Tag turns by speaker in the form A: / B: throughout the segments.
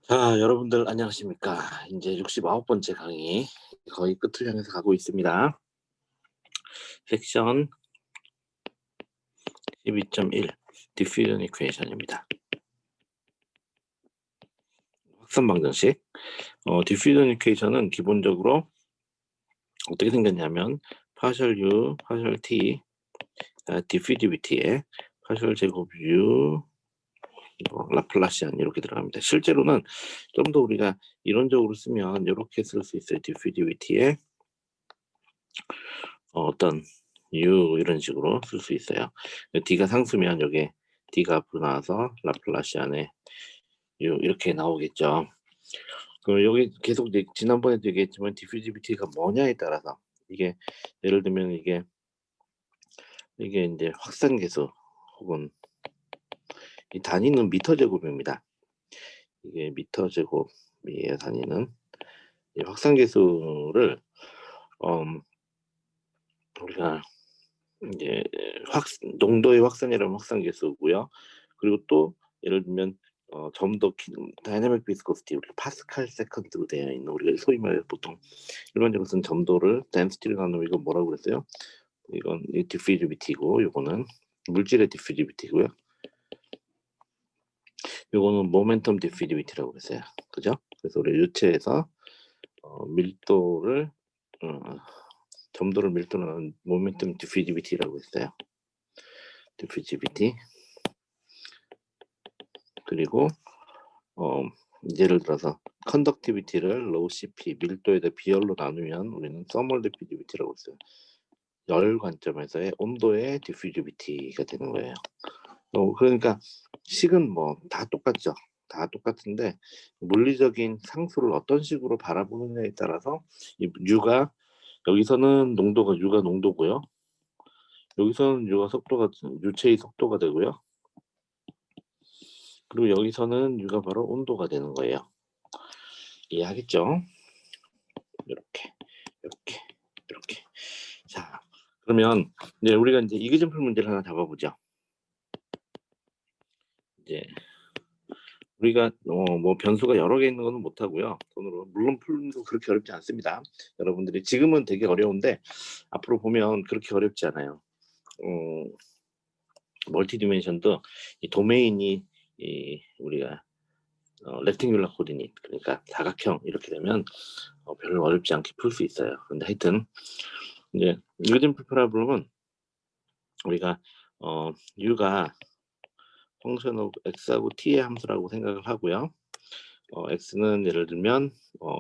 A: 자, 여러분들 안녕하십니까? 이제 69번째 강의 거의 끝을 향해서 가고 있습니다. 섹션 12.1 diffusion equation입니다. 확산 방정식. diffusion equation은 기본적으로 어떻게 생겼냐면 파셜 u, 파셜 t, diffusivity에 파셜 제곱 u, 라플라시안 이렇게 들어갑니다. 실제로는 좀 더 우리가 이론적으로 쓰면 이렇게 쓸 수 있어요. diffusivity에 어떤 u 이런 식으로 쓸 수 있어요. d가 상수면 여기 d가 앞으로 나와서 라플라시안의 u 이렇게 나오겠죠. 그럼 여기 계속 이제 지난번에도 얘기했지만 디퓨지비티가 뭐냐에 따라서 이게 예를 들면 이게 이제 확산계수 혹은 이 단위는 미터 제곱입니다. 이게 미터 제곱이에요. 단위는 이 확산계수를 우리가 이제 농도의 확산이라면 확산계수고요. 그리고 또 예를 들면 좀 더 다이내믹 비스코시티 우리 파스칼 세컨드로 되어 있는 우리가 소위 말해서 보통 일반적으로 쓰는 점도를 덴시티를 나누면 이거 뭐라고 그랬어요? 이건 디퓨지비티고 요거는 물질의 디퓨지비티고요. 요거는 모멘텀 디퓨지비티라고 그랬어요. 그죠? 그래서 우리 유체에서 밀도를 점도를 밀도로 나눈 모멘텀 디퓨지비티라고 했어요. 디퓨지비티. 그리고 예를 들어서 컨덕티비티를 로우 CP 밀도에다 비열로 나누면 우리는 서멀 디퓨지비티라고 했어요. 열 관점에서의 온도의 디퓨지비티가 되는 거예요. 그러니까 식은 뭐 다 똑같죠. 다 똑같은데 물리적인 상수를 어떤 식으로 바라보느냐에 따라서 이 U가 여기서는 농도가 U가 농도고요. 여기서는 U가 속도가 유체의 속도가 되고요. 그리고 여기서는 U가 바로 온도가 되는 거예요. 이해하겠죠? 이렇게 이렇게 이렇게. 자, 그러면 이제 우리가 이제 이그젠플 문제를 하나 잡아보죠. 이제 우리가 뭐 변수가 여러 개 있는 거는 못 하고요. 손으로 물론 풀는 거 그렇게 어렵지 않습니다. 여러분들이 지금은 되게 어려운데 앞으로 보면 그렇게 어렵지 않아요. 멀티 디멘션도 이 도메인이 우리가 렉탱귤러 코디네이트 그러니까 사각형 이렇게 되면 별로 어렵지 않게 풀 수 있어요. 근데 하여튼 이제 이그젠플 프로블럼은 우리가 u가 펑션 오브 x하고 t의 함수라고 생각을 하고요. x는 예를 들면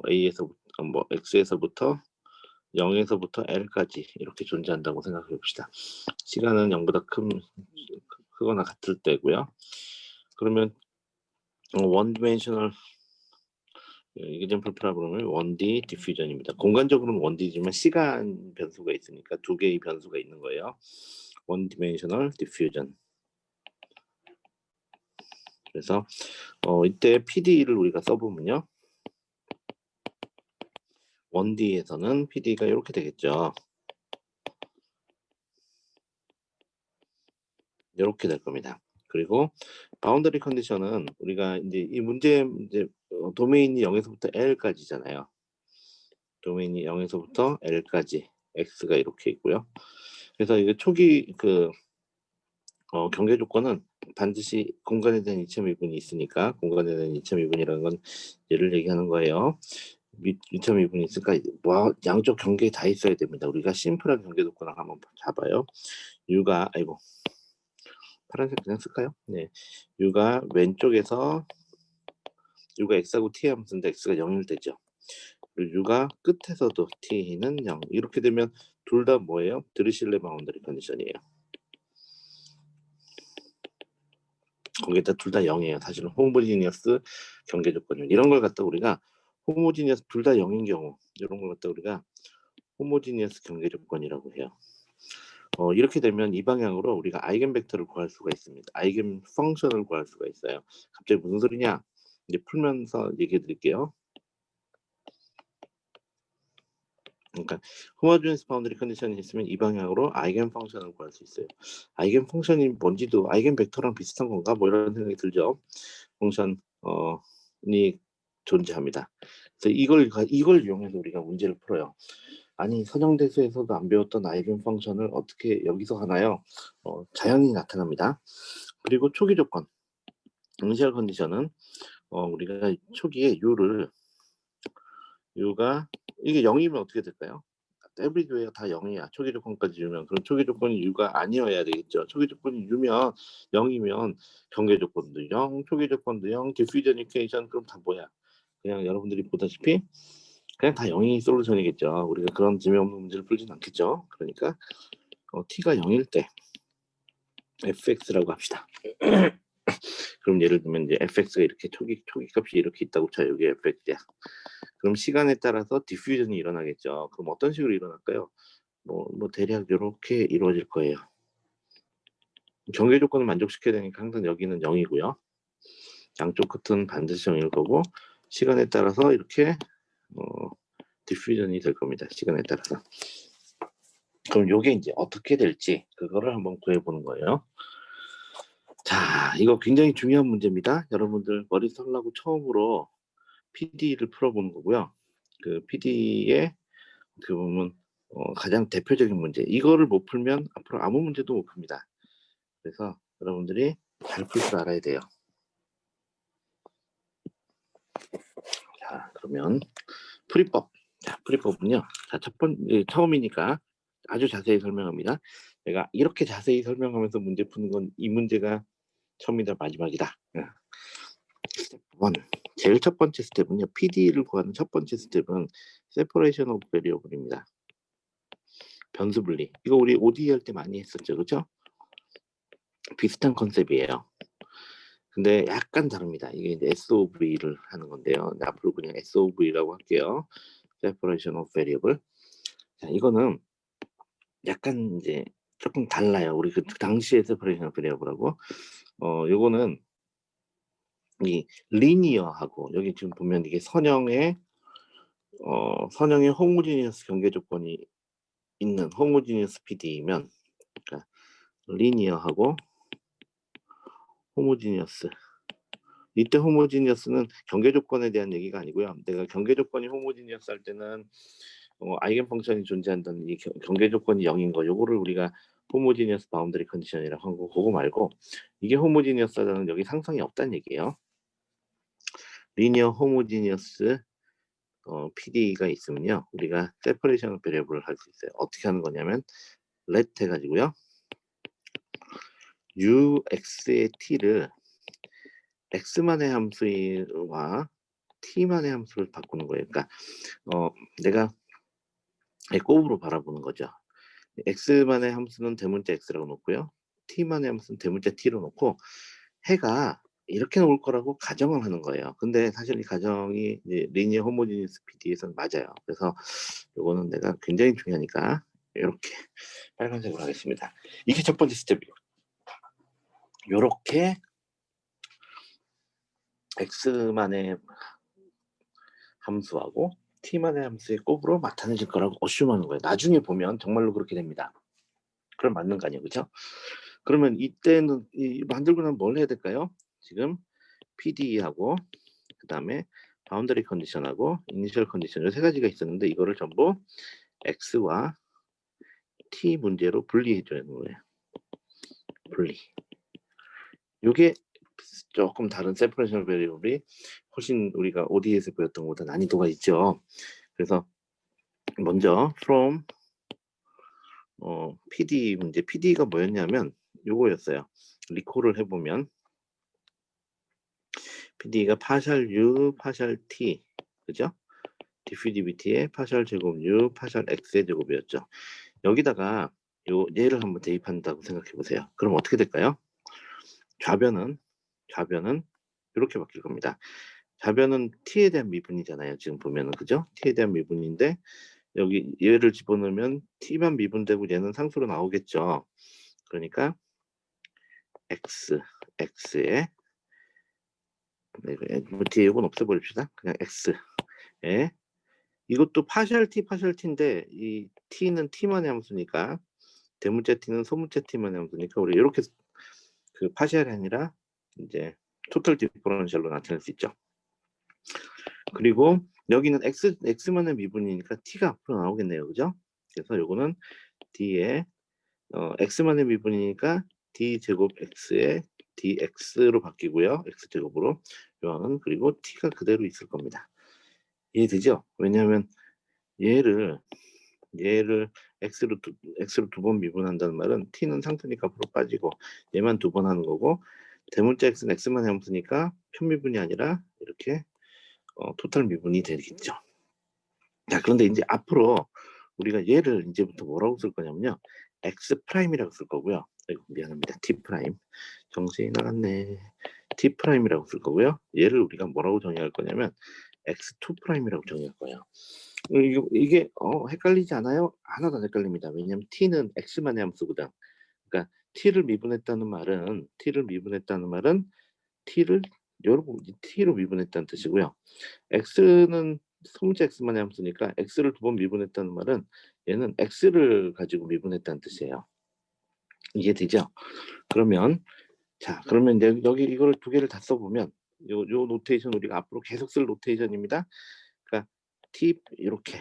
A: a에서 뭐 x에서부터 0에서부터 l까지 이렇게 존재한다고 생각해 봅시다. 시간은 0보다 크거나 같을 때고요. 그러면 원 디멘셔널 이그젠플 프로블럼을 1D 디퓨전입니다. 공간적으로는 1D지만 시간 변수가 있으니까 두 개의 변수가 있는 거예요. 원 디멘셔널 디퓨전. 그래서 이때 PD를 우리가 써보면요. 1D에서는 PD가 이렇게 되겠죠. 이렇게 될 겁니다. 그리고 바운더리 컨디션은 우리가 이제 이 문제 이제 도메인이 0에서부터 L까지잖아요. 도메인이 0에서부터 L까지 X가 이렇게 있고요. 그래서 이게 초기 경계 조건은 반드시 공간에 대한 이차미분이 있으니까 공간에 대한 이차미분이라는 건 얘를 얘기하는 거예요. 이차미분이 있으니까 뭐 양쪽 경계에 다 있어야 됩니다. 우리가 심플한 경계 조건을 한번 잡아요. U가 아이고 파란색 그냥 쓸까요? 네, U가 왼쪽에서 U가 X하고 T의 함수인데 X가 0일 때죠. 그리고 U가 끝에서도 T는 0 이렇게 되면 둘 다 뭐예요? 드리실레 바운더리 컨디션이에요. 거기다 둘 다 0이에요. 사실은 호모지니어스 경계 조건은 이런 걸 갖다 우리가 호모지니어스 둘 다 0인 경우 이런 걸 갖다 우리가 호모지니어스 경계 조건이라고 해요. 이렇게 되면 이 방향으로 우리가 아이겐 벡터를 구할 수가 있습니다. 아이겐 펑션을 구할 수가 있어요. 갑자기 무슨 소리냐? 이제 풀면서 얘기해 드릴게요. 그러니까 호모지니어스 바운더리 컨디션이 있으면 이 방향으로 아이겐 펑션을 구할 수 있어요. 아이겐 펑션이 뭔지도 아이겐 벡터랑 비슷한 건가? 뭐 이런 생각이 들죠. 펑션이 존재합니다. 그래서 이걸 이용해서 우리가 문제를 풀어요. 아니 선형대수에서도 안 배웠던 아이겐 펑션을 어떻게 여기서 하나요? 자연히 나타납니다. 그리고 초기 조건, 이니셜 컨디션은 우리가 초기에 U가 이게 0이면 어떻게 될까요? everywhere 다 0이야. 초기 조건까지 주면. 그럼 초기 조건이 U가 아니어야 되겠죠. 초기 조건이 U면 0이면 경계 조건도 0, 초기 조건도 0, diffusion equation 그럼 다 뭐야? 그냥 여러분들이 보다시피 그냥 다 0이 솔루션이겠죠. 우리가 그런 재미없는 문제를 풀진 않겠죠. 그러니까 t가 0일 때 fx라고 합시다. 그럼 예를 들면 이제 fx가 이렇게 초기 값이 이렇게 있다고 쳐요. 여기 fx야. 그럼 시간에 따라서 디퓨전이 일어나겠죠. 그럼 어떤 식으로 일어날까요? 뭐 대략 이렇게 이루어질 거예요. 경계 조건을 만족시켜야 되니까 항상 여기는 0이고요. 양쪽 끝은 반드시 0일 거고 시간에 따라서 이렇게 디퓨전이 될 겁니다. 시간에 따라서. 그럼 요게 이제 어떻게 될지 그거를 한번 구해보는 거예요. 자, 이거 굉장히 중요한 문제입니다. 여러분들 머리 설라고 처음으로 PD를 풀어보는 거고요. 그 PD의 그 보면 가장 대표적인 문제. 이거를 못 풀면 앞으로 아무 문제도 못 풉니다. 그래서 여러분들이 잘 풀 줄 알아야 돼요. 자, 그러면 풀이법. 자, 풀이법은요. 자, 처음이니까 아주 자세히 설명합니다. 내가 이렇게 자세히 설명하면서 문제 푸는 건 이 문제가 처음이다 마지막이다. 스텝 1. 제일 첫 번째 스텝은요. PD를 구하는 첫 번째 스텝은 separation of variable입니다. 변수 분리. 이거 우리 ODE 할 때 많이 했었죠. 그렇죠? 비슷한 컨셉이에요. 근데 약간 다릅니다. 이게 이제 SOV를 하는 건데요. 앞으로 그냥 SOV라고 할게요. separation of variable. 자, 이거는 약간 이제 조금 달라요. 우리 그 당시에 separation of variable하고 요거는 이 리니어하고 여기 지금 보면 이게 선형의 호모지니어스 경계 조건이 있는 호모지니어스 PD이면 그러니까 리니어하고 호모지니어스. 이때 호모지니어스는 경계 조건에 대한 얘기가 아니고요. 내가 경계 조건이 호모지니어스 할 때는 아이겐 펑션이 존재한다는 이 경계 조건이 0인 거 요거를 우리가 호모지니어스 바운더리 컨디션이라고 한 거 그거 말고 이게 호모지니어스라는 여기 상상이 없다는 얘기예요. 리니어 호모지니어스 PD가 있으면요. 우리가 세퍼레이션 베리어블을 할 수 있어요. 어떻게 하는 거냐면 let 해가지고요. ux의 t를 x만의 함수와 t만의 함수를 바꾸는 거예요. 그러니까 내가 곱으로 바라보는 거죠. x만의 함수는 대문자 x라고 놓고요. t만의 함수는 대문자 t로 놓고 해가 이렇게 나올 거라고 가정을 하는 거예요. 근데 사실 이 가정이 이제 리니어 호모지니스 PD에서는 맞아요. 그래서 요거는 내가 굉장히 중요하니까 이렇게 빨간색으로 하겠습니다. 이게 첫 번째 스텝이에요. 요렇게 x만의 함수하고 t만의 함수의 곱으로 나타내질 거라고 어시움하는 거예요. 나중에 보면 정말로 그렇게 됩니다. 그럼 맞는 거 아니에요, 그렇죠? 그러면 이때는 만들고 나면 뭘 해야 될까요? 지금 PD하고 그 다음에 바운더리 컨디션하고 이니셜 컨디션 이 세 가지가 있었는데 이거를 전부 x와 t 문제로 분리해 줘야 하는 거예요. 분리. 이게 조금 다른 세퍼레이션 베리어블이 훨씬 우리가 OD에서 배웠던 것보다 난이도가 있죠. 그래서 먼저 from PD 문제, PD가 뭐였냐면 요거였어요. 리콜을 해보면 PD가 파셜 U, 파셜 T, 그죠? 디퓨디비티의 파셜 제곱 U, 파셜 X의 제곱이었죠. 여기다가 요 얘를 한번 대입한다고 생각해 보세요. 그럼 어떻게 될까요? 좌변은 이렇게 바뀔 겁니다. 좌변은 t에 대한 미분이잖아요. 지금 보면은 그죠? t에 대한 미분인데 여기 얘를 집어넣으면 t만 미분되고 얘는 상수로 나오겠죠. 그러니까 x에 뒤에 이건 없애버립시다. 그냥 x에 이것도 파셜 t인데 이 t는 t만의 함수니까 대문자 t는 소문자 t만의 함수니까 우리 이렇게 그 파셜이 아니라 이제 토탈 디퍼런셜로 나타낼 수 있죠. 그리고 여기는 x만의 미분이니까 t가 앞으로 나오겠네요, 그죠? 그래서 요거는 d의 x만의 미분이니까 d 제곱 x의 dx로 바뀌고요, x 제곱으로. 요항은 그리고 t가 그대로 있을 겁니다. 이해되죠? 왜냐하면 얘를 x로 두 번 미분한다는 말은 t는 상수니까 앞으로 빠지고 얘만 두 번 하는 거고, 대문자 x는 x만 함수니까 편미분이 아니라 이렇게 토탈 미분이 되겠죠. 자, 그런데 이제 앞으로 우리가 얘를 이제부터 뭐라고 쓸 거냐면요, x 프라임이라고 쓸 거고요. 아이고, 미안합니다. t 프라임 정신이 나갔네. t 프라임이라고 쓸 거고요. 얘를 우리가 뭐라고 정의할 거냐면 x2 프라임이라고 정의할 거예요. 이게 헷갈리지 않아요? 하나도 안 헷갈립니다. 왜냐하면 t는 x만의 함수거든. 그러니까 t를 미분했다는 말은 t를 여러분 t로 미분했다는 뜻이고요. x는 소문자 x만의 함수니까 x를 두 번 미분했다는 말은 얘는 x를 가지고 미분했다는 뜻이에요. 이해되죠? 그러면 이제 여기 이걸 두 개를 다 써보면 요 노테이션 우리가 앞으로 계속 쓸 노테이션입니다. 그러니까 t 이렇게.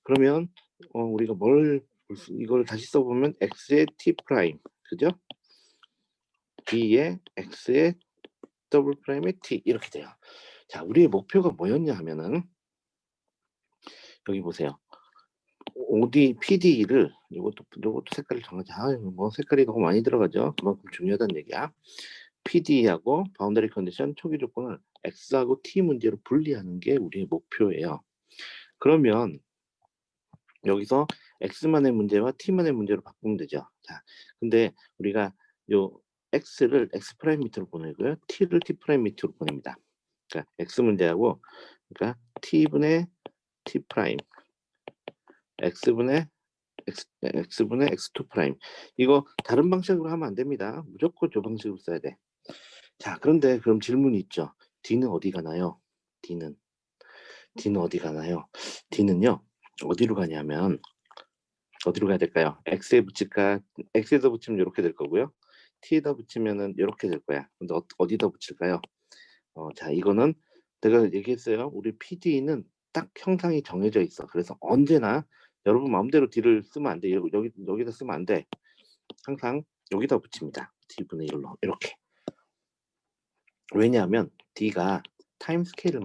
A: 그러면 우리가 이걸 다시 써보면 x의 t 프라임, 그죠? b의 x의 더블 프라임의 t 이렇게 돼요. 자, 우리의 목표가 뭐였냐 하면은 여기 보세요. OD, PD를 이것도 색깔을 정하자. 뭐 색깔이 너무 많이 들어가죠. 그만큼 중요하다는 얘기야. PD하고 바운더리 컨디션 초기 조건을 X하고 T 문제로 분리하는 게 우리의 목표예요. 그러면 여기서 X만의 문제와 T만의 문제로 바꾸면 되죠. 자, 근데 우리가 요 X를 X 프라임 밑으로 보내고요, T를 T 프라임 밑으로 보냅니다. 그러니까 X 문제하고, 그러니까 T분의 T 프라임, X분의 X2 프라임. 이거 다른 방식으로 하면 안 됩니다. 무조건 저 방식으로 써야 돼. 자, 그런데 그럼 질문이 있죠. D는 어디 가나요? D는 어디 가나요? D는요, 어디로 가냐면 어디로 가야 될까요? X에 붙일까? X에다 붙이면 이렇게 될 거고요. T에다 붙이면은 이렇게 될 거야. 근데 어디다 붙일까요? 자, 이거는 내가 얘기했어요. 우리 PD는 딱 형상이 정해져 있어. 그래서 언제나 여러분 마음대로 D를 쓰면 안 돼. 여기다 쓰면 안 돼. 항상 여기다 붙입니다. D분의 1로 이렇게. 왜냐하면 D가 타임 스케일을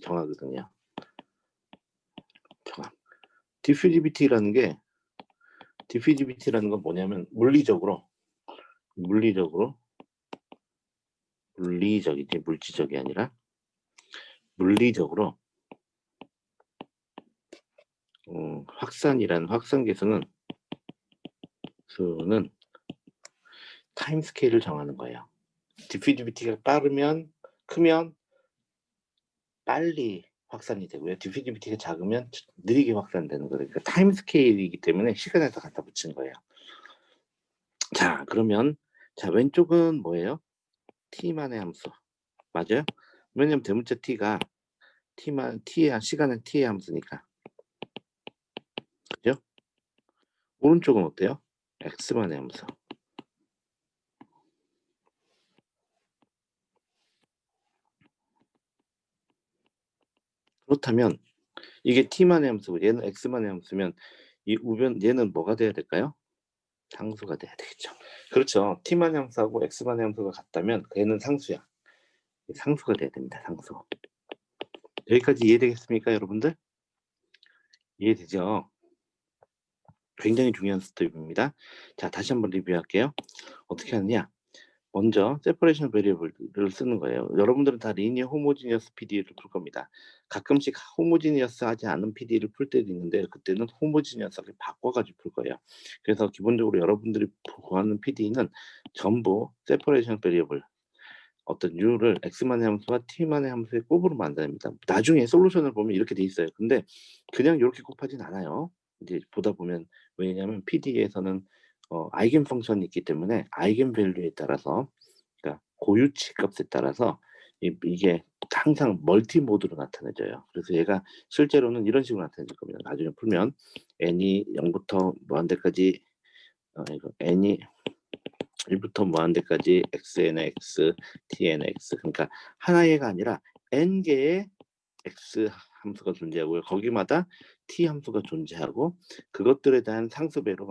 A: 정하거든요. 디퓨지비티라는 건 뭐냐면 물리적이지, 물질적이 아니라 물리적으로 확산계수는 타임 스케일을 정하는 거예요. 디퓨지비티가 크면 빨리 확산이 되고요. 디퓨지비티가 작으면 느리게 확산되는 거예요. 그러니까 타임 스케일이기 때문에 시간에다 갖다 붙인 거예요. 자, 그러면 왼쪽은 뭐예요? t만의 함수. 맞아요? 왜냐면 대문자 t가 시간은 t의 함수니까. 그죠? 오른쪽은 어때요? x만의 함수. 그렇다면 이게 t만의 함수고 얘는 x만의 함수면 이 얘는 뭐가 돼야 될까요? 상수가 돼야 되겠죠. 그렇죠. t만의 함수하고 x만의 함수가 같다면 얘는 상수야. 상수가 돼야 됩니다. 상수. 여기까지 이해되겠습니까, 여러분들? 이해되죠? 굉장히 중요한 스텝입니다. 자, 다시 한번 리뷰할게요. 어떻게 하느냐? 먼저 세퍼레이션 베리어블을 쓰는 거예요. 여러분들은 다 리니어 호모지니어스 PD를 풀 겁니다. 가끔씩 호모지니어스 하지 않은 PD를 풀 때도 있는데 그때는 호모지니어스하게 바꿔가지고 풀 거예요. 그래서 기본적으로 여러분들이 구하는 PD는 전부 세퍼레이션 베리어블 어떤 U를 X만의 함수와 T만의 함수에 곱으로 만듭니다. 나중에 솔루션을 보면 이렇게 돼 있어요. 근데 그냥 이렇게 곱하진 않아요. 이제 보다 보면, 왜냐하면 PD에서는 아이겐 펑션이 있기 때문에 아이겐 밸류에 따라서, 그러니까 고유치 값에 따라서 이게 항상 멀티 모드로 나타내져요. 그래서 얘가 실제로는 이런 식으로 나타낼 겁니다. 나중에 풀면 n이 0부터 무한대까지 n이 1부터 무한대까지 xn의 x, tn의 x, 그러니까 하나의가 아니라 n개의 x 함수가 존재하고요. 거기마다 t 함수가 존재하고 그것들에 대한 상수배로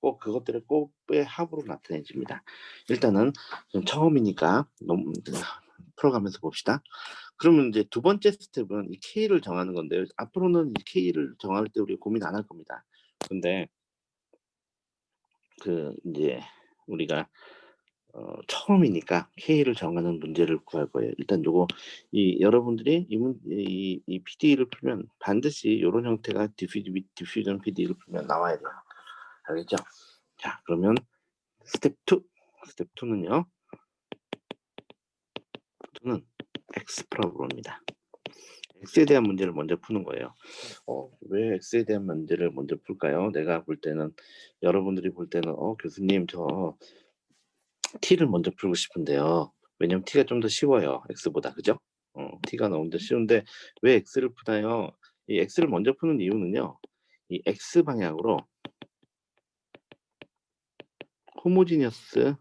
A: 꼭 그것들의 곱의 합으로 나타내집니다. 일단은 처음이니까 풀어가면서 봅시다. 그러면 이제 두 번째 스텝은 이 K를 정하는 건데요. 앞으로는 이 K를 정할 때 우리 고민 안 할 겁니다. 근데 이제 우리가 처음이니까 K를 정하는 문제를 구할 거예요. 일단 요거 여러분들이 이 PDE를 풀면 반드시 요런 형태가 디퓨전 PDE를 풀면 나와야 돼요. 알겠죠? 자, 그러면 스텝 2는요. 저는 X 프로브입니다. X에 대한 문제를 먼저 푸는 거예요. 왜 X에 대한 문제를 먼저 풀까요? 내가 볼 때는, 여러분들이 볼 때는 교수님 저 T를 먼저 풀고 싶은데요. 왜냐면 T가 좀 더 쉬워요. X보다. 그죠? T가 너무 더 쉬운데 왜 X를 푸나요? 이 X를 먼저 푸는 이유는요. 이 X 방향으로 호모지니어스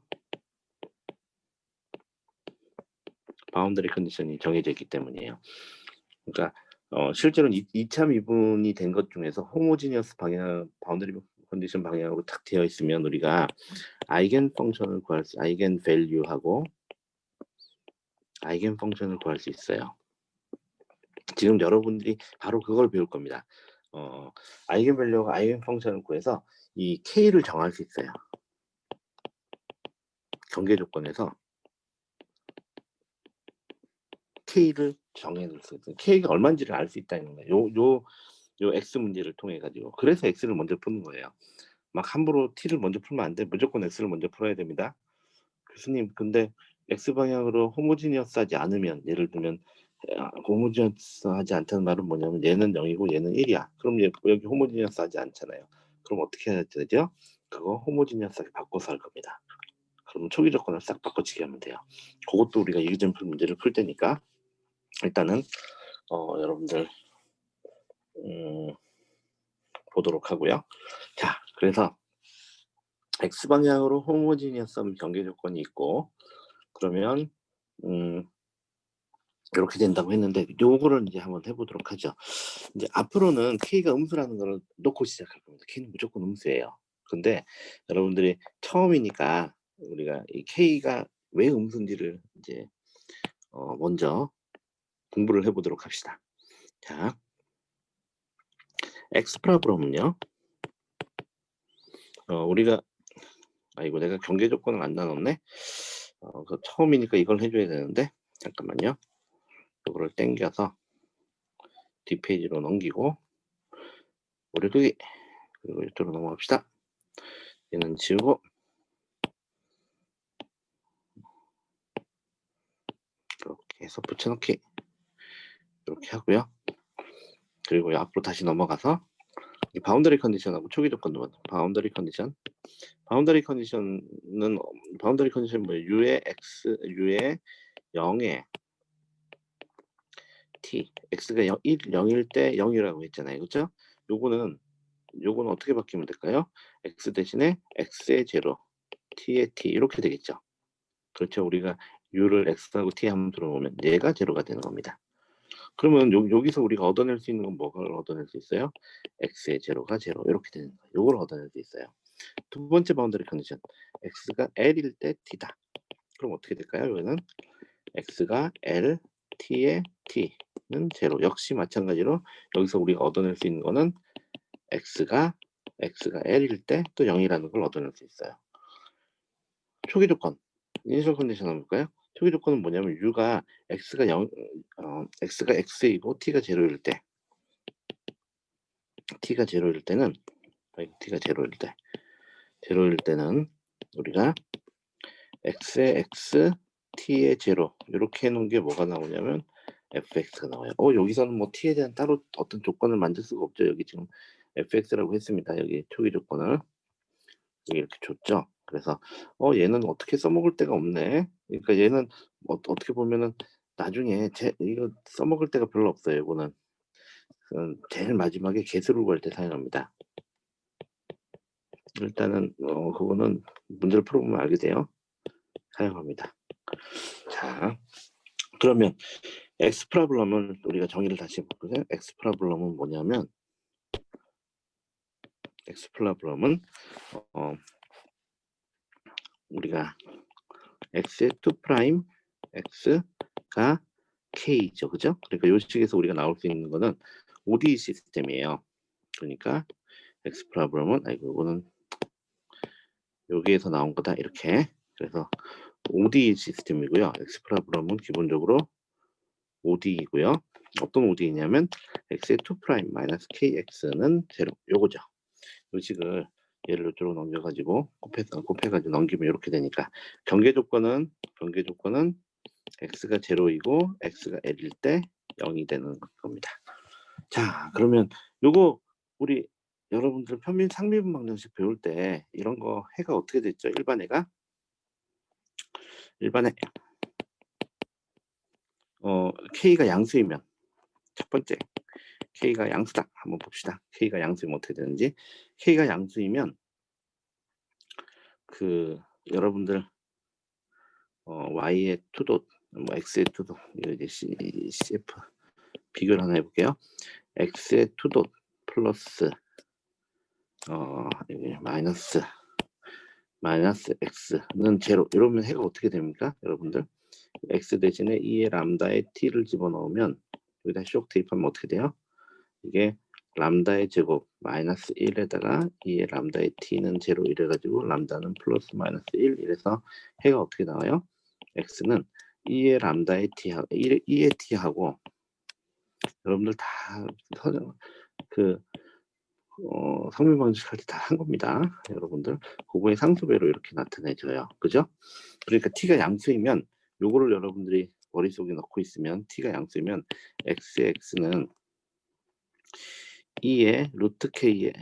A: 바운더리 컨디션이 정해져 있기 때문이에요. 그러니까 실제로는 2차 미분이 된 것 중에서 호모지니어스 방향, 바운더리 컨디션 방향으로 딱 되어 있으면 우리가 아이겐 펑션을 구할 수, 아이겐 밸류하고 아이겐 펑션을 구할 수 있어요. 지금 여러분들이 바로 그걸 배울 겁니다. 아이겐 밸류와 아이겐 펑션을 구해서 이 K를 정할 수 있어요. 경계 조건에서 K를 정해놓을 수 있어요. K가 얼마인지를 알 수 있다는 거예요. 요 X 문제를 통해 가지고. 그래서 X를 먼저 푸는 거예요. 막 함부로 T를 먼저 풀면 안 돼. 무조건 X를 먼저 풀어야 됩니다. 교수님, 근데 X 방향으로 호모지니어스하지 않으면, 예를 들면 호모지니어스하지 않다는 말은 뭐냐면 얘는 0이고 얘는 1이야. 그럼 여기 호모지니어스하지 않잖아요. 그럼 어떻게 해야 되죠? 그거 호모지니어스하게 바꿔서 할 겁니다. 그럼 초기 조건을 싹 바꿔치기 하면 돼요. 그것도 우리가 이그젠플 문제를 풀 때니까 일단은 여러분들 보도록 하고요. 자, 그래서 X 방향으로 호모지니어스 경계 조건이 있고, 그러면 이렇게 된다고 했는데 요거를 이제 한번 해보도록 하죠. 이제 앞으로는 K가 음수라는 걸 놓고 시작할 겁니다. K는 무조건 음수예요. 근데 여러분들이 처음이니까 우리가 이 K가 왜 음수인지를 이제 먼저 공부를 해보도록 합시다. 자, X 프로브럼은요. 우리가 이거 내가 경계 조건을 안 나눴네. 처음이니까 이걸 해줘야 되는데 잠깐만요. 이거를 땡겨서 뒷페이지로 넘기고 오류두기, 그리고 이쪽으로 넘어갑시다. 얘는 지우고 이렇게 해서 붙여넣기 이렇게 하고요. 그리고 앞으로 다시 넘어가서 이 바운더리 컨디션하고 초기 조건도 바운더리 컨디션은 뭐예요? U의 X, U의 0에 T, X가 0일 때 0이라고 했잖아요. 그렇죠? 요거는 어떻게 바뀌면 될까요? X 대신에 X의 제로, T의 T 이렇게 되겠죠. 그렇죠. 우리가 U를 X하고 T 한번 들어보면 얘가 제로가 되는 겁니다. 그러면 여기서 우리가 얻어낼 수 있는 건 뭐가 얻어낼 수 있어요? X의 제로가 제로 이렇게 되는 거예요. 요걸 얻어낼 수 있어요. 두 번째 바운더리 컨디션, X가 L일 때 T다. 그럼 어떻게 될까요? 이거는 X가 L, T의 T는 제로. 역시 마찬가지로 여기서 우리가 얻어낼 수 있는 거는 X가 L일 때 또 0이라는 걸 얻어낼 수 있어요. 초기 조건, 이니셜 컨디션 한번 볼까요? 초기 조건은 뭐냐면 U가 X가 X이고 T가 제로일 때, T가 제로일 때는 우리가 X의 X, T의 제로 이렇게 해놓은 게 뭐가 나오냐면 fx가 나와요. 여기서는 뭐 t에 대한 따로 어떤 조건을 만들 수가 없죠. 여기 지금 fx라고 했습니다. 여기 초기 조건을 여기 이렇게 줬죠. 그래서 얘는 어떻게 써먹을 데가 없네. 그러니까 얘는 어떻게 보면은 나중에 이거 써먹을 데가 별로 없어요. 이거는 제일 마지막에 개수를 구할 때 사용합니다. 일단은 그거는 문제를 풀어보면 알게 돼요. 사용합니다. 자, 그러면 X 프라블럼은 우리가 정의를 다시 해볼까요? X 프라블럼은 뭐냐면 X 프라블럼은 우리가 x의 2 프라임 x가 k죠, 그죠? 그러니까 이 식에서 우리가 나올 수 있는 거는 ODE 시스템이에요. 그러니까 X 프라블럼은 이거는 여기에서 나온 거다 이렇게. 그래서 ODE 시스템이고요. X 프라블럼은 기본적으로 ODE이고요. 어떤 ODE냐면 x의 2 프라임 마이너스 kx는 제로 요거죠. 이 식을 예를 들어 넘겨가지고 곱해가지고 넘기면 이렇게 되니까 경계 조건은 x가 제로이고 x가 l일 때 0이 되는 겁니다. 자, 그러면 요거 우리 여러분들 편민 상미분 방정식 배울 때 이런 거 해가 어떻게 됐죠? 일반해가 k가 양수이면 첫 번째 k가 양수다. 한번 봅시다. k가 양수이면 어떻게 되는지. k가 양수이면 여러분들 y의 투도 뭐 x의 투도 이제 cf 비교를 하나 해볼게요. x의 투도 플러스 마이너스 x는 제로 이러면 해가 어떻게 됩니까? 여러분들 x 대신에 2의 람다의 t를 집어넣으면 여기다 쇼크 대입하면 어떻게 돼요? 이게 람다의 제곱 마이너스 1에다가 2의 람다의 t는 제로 이래가지고 람다는 플러스 마이너스 1 이래서 해가 어떻게 나와요? x는 2의 람다의 t하고 여러분들 다 성밀방식할 때 다 한 겁니다. 여러분들 그거의 상수배로 이렇게 나타내져요. 그죠? 그러니까 t가 양수이면 요거를 여러분들이 머릿속에 넣고 있으면 t가 양수이면 x는 2의 루트 k의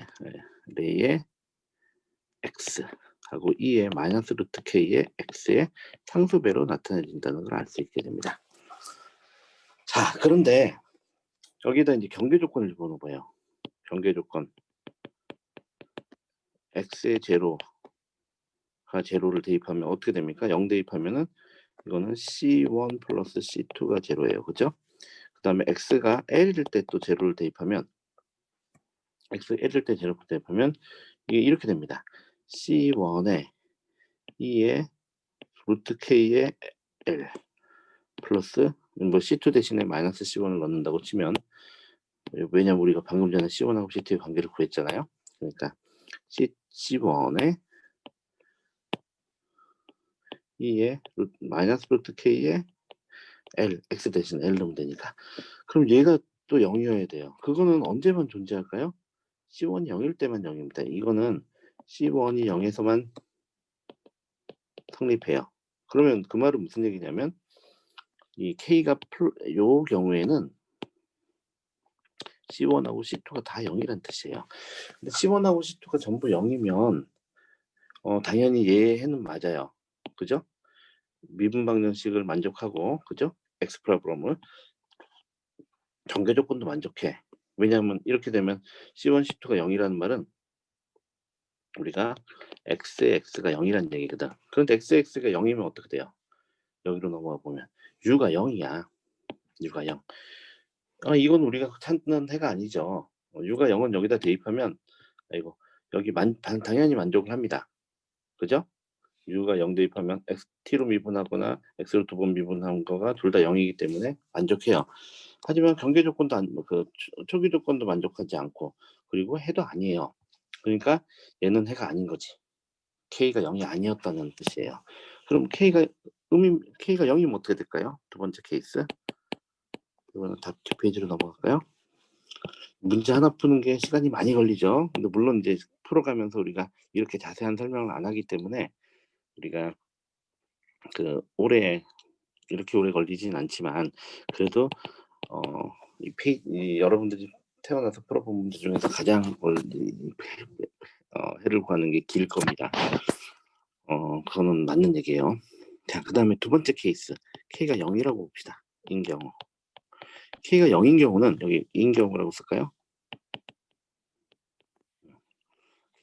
A: 레의 x 하고 2의 마이너스 루트 k의 x의 상수배로 나타내진다는 걸 알 수 있게 됩니다. 자, 그런데 여기다 이제 경계 조건을 집어넣어봐요. 경계 조건 x의 제로가 제로를 대입하면 어떻게 됩니까? 0 대입하면은 이거는 C1 플러스 C2가 제로예요. 그죠? 그 다음에 x가 l일 때 또 제로를 대입하면 제로를 대입하면 이게 이렇게 됩니다. C1에 2의 루트 k의 l 플러스 뭐 C2 대신에 마이너스 C1을 넣는다고 치면 왜냐면 우리가 방금 전에 C1하고 C2의 관계를 구했잖아요. 그러니까 C1에 2의 마이너스 루트 k의 L, X 대신 L 넣으면 되니까. 그럼 얘가 또 0이어야 돼요. 그거는 언제만 존재할까요? C1이 0일 때만 0입니다. 이거는 C1이 0에서만 성립해요. 그러면 그 말은 무슨 얘기냐면 이 K가 요 경우에는 C1하고 C2가 다 0이란 뜻이에요. 근데 C1하고 C2가 전부 0이면 당연히 얘는 맞아요. 그죠? 미분 방정식을 만족하고 그죠? X 프라블럼을 경계 조건도 만족해. 왜냐하면 이렇게 되면 C1, C2가 0이라는 말은 우리가 X의 X가 0이라는 얘기거든. 그런데 X의 X가 0이면 어떻게 돼요? 여기로 넘어가 보면 U가 0이야. U가 0. 이건 우리가 찾는 해가 아니죠. U가 0은 여기다 대입하면 여기 당연히 만족을 합니다. 그죠? U가 0 대입하면 T로 미분하거나 X로 2번 미분한 거가 둘 다 0이기 때문에 만족해요. 하지만 경계 조건도 초기 조건도 만족하지 않고 그리고 해도 아니에요. 그러니까 얘는 해가 아닌 거지. K가 0이 아니었다는 뜻이에요. 그럼 K가 0이면 어떻게 될까요? 두 번째 케이스. 이거는 답 뒷페이지로 넘어갈까요? 문제 하나 푸는 게 시간이 많이 걸리죠. 근데 물론 이제 풀어가면서 우리가 이렇게 자세한 설명을 안 하기 때문에 우리가 이렇게 오래 걸리진 않지만 그래도 여러분들이 태어나서 풀어본 문제 중에서 가장 해를 구하는 게 길 겁니다. 그거는 맞는 얘기예요. 자, 그 다음에 두 번째 케이스. K가 0이라고 봅시다. 인 경우. K가 0인 경우는 여기 인 경우라고 쓸까요?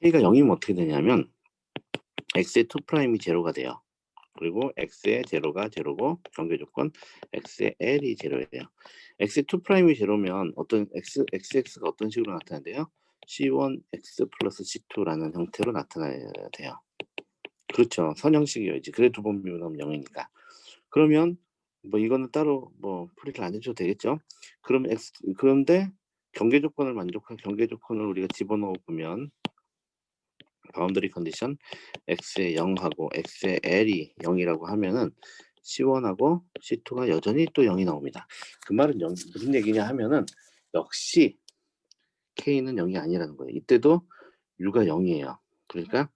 A: K가 0이면 어떻게 되냐면 X의 2'이 제로가 돼요. 그리고 x의 제로가 제로고 경계 조건 x의 l이 제로예요. x의 2'이 제로면 어떤 xx가 어떤 식으로 나타나는데요? c1x 플러스 c2라는 형태로 나타나야 돼요. 그렇죠. 선형식이어야지. 그래 두 번 미분하면 0이니까. 그러면 뭐 이거는 따로 뭐 풀이를 안 해줘도 되겠죠. 그러면 그런데 경계 조건을 만족한 경계 조건을 우리가 집어넣어 보면 바운더리 컨디션 x의 0하고 x의 l이 0이라고 하면은 C1하고 C2가 여전히 또 0이 나옵니다. 그 말은 무슨 얘기냐 하면은 역시 K는 0이 아니라는 거예요. 이때도 U가 0이에요. 그러니까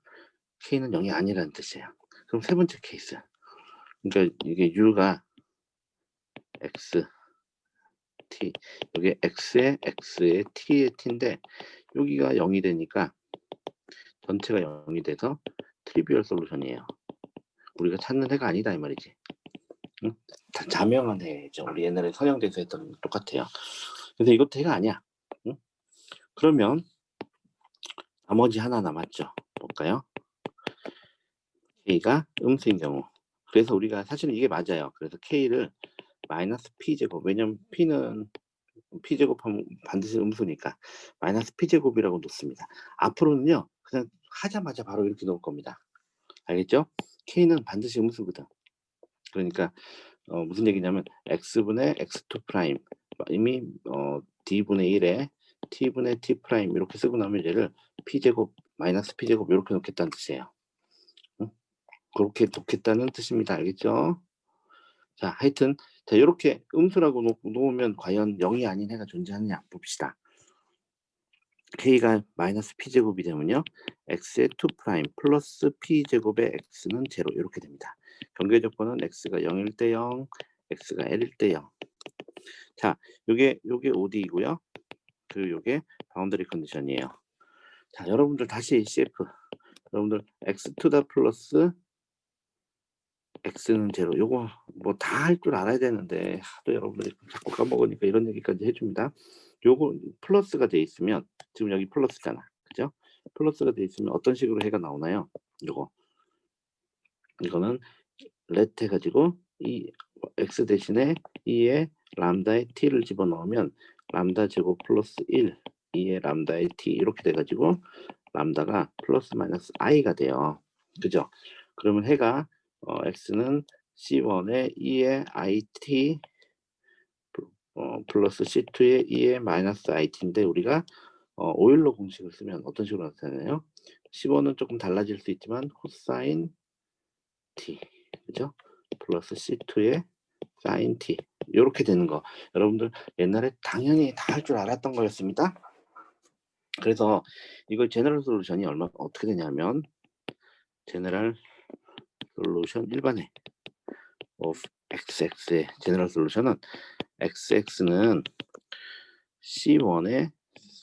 A: K는 0이 아니라는 뜻이에요. 그럼 세 번째 케이스. 그러니까 이게 U가 X, T, 여기 X의 T의 T인데 여기가 0이 되니까 전체가 0이 돼서 트리비얼 솔루션이에요. 우리가 찾는 해가 아니다 이 말이지. 응? 다 자명한 해죠. 우리 옛날에 선형대에서 했던 거 똑같아요. 그래서 이것도 해가 아니야. 응? 그러면 나머지 하나 남았죠. 볼까요? K가 음수인 경우. 그래서 우리가 사실은 이게 맞아요. 그래서 K를 마이너스 P제곱. 왜냐면 P는 P제곱하면 반드시 음수니까 마이너스 P제곱이라고 놓습니다. 앞으로는요. 그냥 하자마자 바로 이렇게 놓을 겁니다. 알겠죠? K는 반드시 음수거든. 그러니까 무슨 얘기냐면 x분의 x2 프라임 이미 d분의 1에 t분의 t 프라임 이렇게 쓰고 나면 얘를 p제곱 마이너스 p제곱 이렇게 놓겠다는 뜻이에요. 응? 그렇게 놓겠다는 뜻입니다. 알겠죠? 자, 하여튼 자 이렇게 음수라고 놓으면 과연 0이 아닌 해가 존재하느냐 봅시다. k가 마이너스 p제곱이 되면요. x의 2 프라임 플러스 p제곱의 x는 0 이렇게 됩니다. 경계 조건은 x가 0일 때 0, x가 l일 때 0. 자, 요게 OD이고요. 요게 바운더리 컨디션이에요. 자, 여러분들 다시 CF. 여러분들 x 투다 플러스 x는 제로. 요거 뭐 다 할 줄 알아야 되는데 하도 여러분들이 자꾸 까먹으니까 이런 얘기까지 해줍니다. 요거 플러스가 돼 있으면 지금 여기 플러스잖아, 그죠? 플러스가 돼 있으면 어떤 식으로 해가 나오나요? 이거는 let 해가지고 이 x 대신에 2에 람다의 t를 집어넣으면 람다 제곱 플러스 1 2에 람다의 t 이렇게 돼가지고 람다가 플러스 마이너스 i가 돼요. 그죠? 그러면 해가 x는 c1에 2에 it 플러스 c2에 2에 마이너스 it인데 우리가 오일러 공식을 쓰면 어떤 식으로 나타나요? c1은 조금 달라질 수 있지만 코사인 t 그죠? 플러스 C2에 sin t 이렇게 되는 거 여러분들 옛날에 당연히 다 할 줄 알았던 거였습니다. 그래서 이걸 제너럴 솔루션이 어떻게 되냐면 제너럴 솔루션 일반의 of xx의 제너럴 솔루션은 xx는 c1의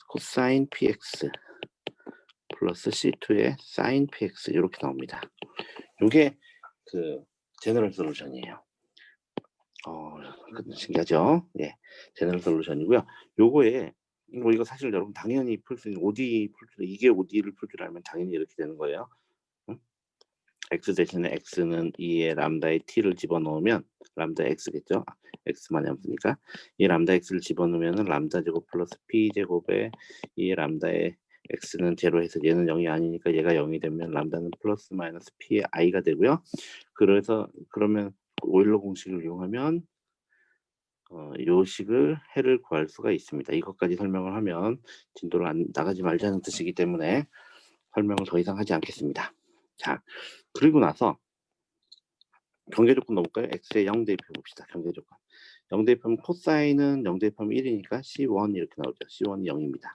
A: 코사인 px 플러스 c2의 sin px 이렇게 나옵니다. 이게 제너럴 솔루션이에요. 신기하죠? 예, 제너럴 솔루션이고요. 요거에 뭐 이거 사실 여러분 당연히 풀 수 있는 ODE 이게 ODE를 풀 줄 알면 당연히 이렇게 되는 거예요. 응? x 대신에 x는 2의 람다의 t를 집어넣으면 람다 x겠죠? x만이 없으니까 이 람다 x를 집어넣으면 람다 제곱 플러스 p 제곱에 2의 람다의 x는 제로해서 얘는 0이 아니니까 얘가 0이 되면 람다는 플러스 마이너스 p의 i가 되고요. 그러면 오일러 공식을 이용하면 요 식을 해를 구할 수가 있습니다. 이것까지 설명을 하면 진도를 나가지 말자는 뜻이기 때문에 설명을 더 이상 하지 않겠습니다. 자, 그리고 나서 경계 조건 넣어볼까요? x에 0 대입해 봅시다. 경계 조건. 0 대입하면 코사인은 0 대입하면 1이니까 C1 이렇게 나오죠. C1이 0입니다.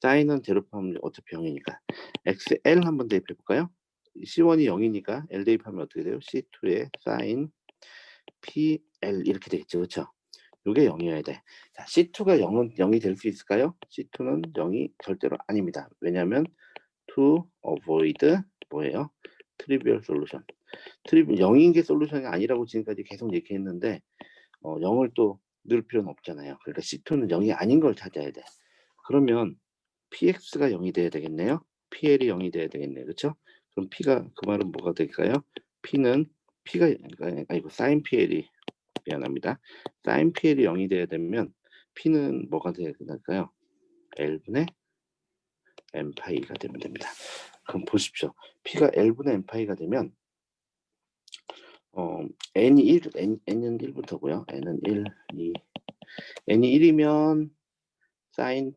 A: 사인은 제로하면 어차피 0이니까 xl 한번 대입해 볼까요? C1이 0이니까 L 대입하면 어떻게 돼요? C2의 사인 PL 이렇게 되겠죠. 그렇죠? 요게 0이어야 돼. 자, C2가 0이 될 수 있을까요? C2는 0이 절대로 아닙니다. 왜냐하면 to avoid 뭐예요? trivial solution. 0인 게 솔루션이 아니라고 지금까지 계속 얘기했는데 0을 또 넣을 필요는 없잖아요. 그러니까 C2는 0이 아닌 걸 찾아야 돼. 그러면 PX가 0이 돼야 되겠네요. PL이 0이 돼야 되겠네요. 그렇죠? 그럼 P가 그 말은 뭐가 될까요? P는 P가 아니고 사인 PL이 미안합니다. 사인 PL이 0이 돼야 되면 P는 뭐가 돼야 될까요? L분의 n파이가 되면 됩니다. 그럼 보십시오. P가 L분의 n파이가 되면 n이 1, n은 1부터고요. n은 1, 2, n이 1이면 사인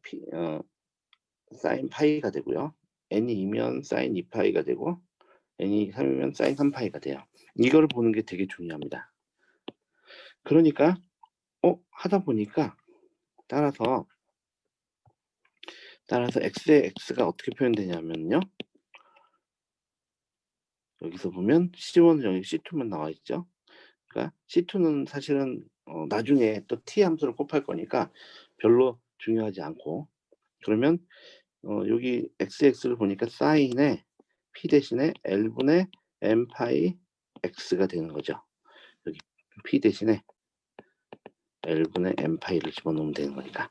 A: 사인 파이가 되고요. n이 2면 사인 2파이가 되고 n이 3이면 사인 3파이가 돼요. 이걸 보는 게 되게 중요합니다. 그러니까 하다 보니까 따라서 x의 x가 어떻게 표현되냐면요. 여기서 보면 C1은 여기 C2만 나와 있죠. 그러니까 C2는 사실은 나중에 또 t 함수를 곱할 거니까 별로 중요하지 않고, 그러면 여기 xx를 보니까 사인에 p 대신에 l분의 n 파이 x가 되는 거죠. 여기 p 대신에 l분의 n 파이를 집어넣으면 되는 거니까.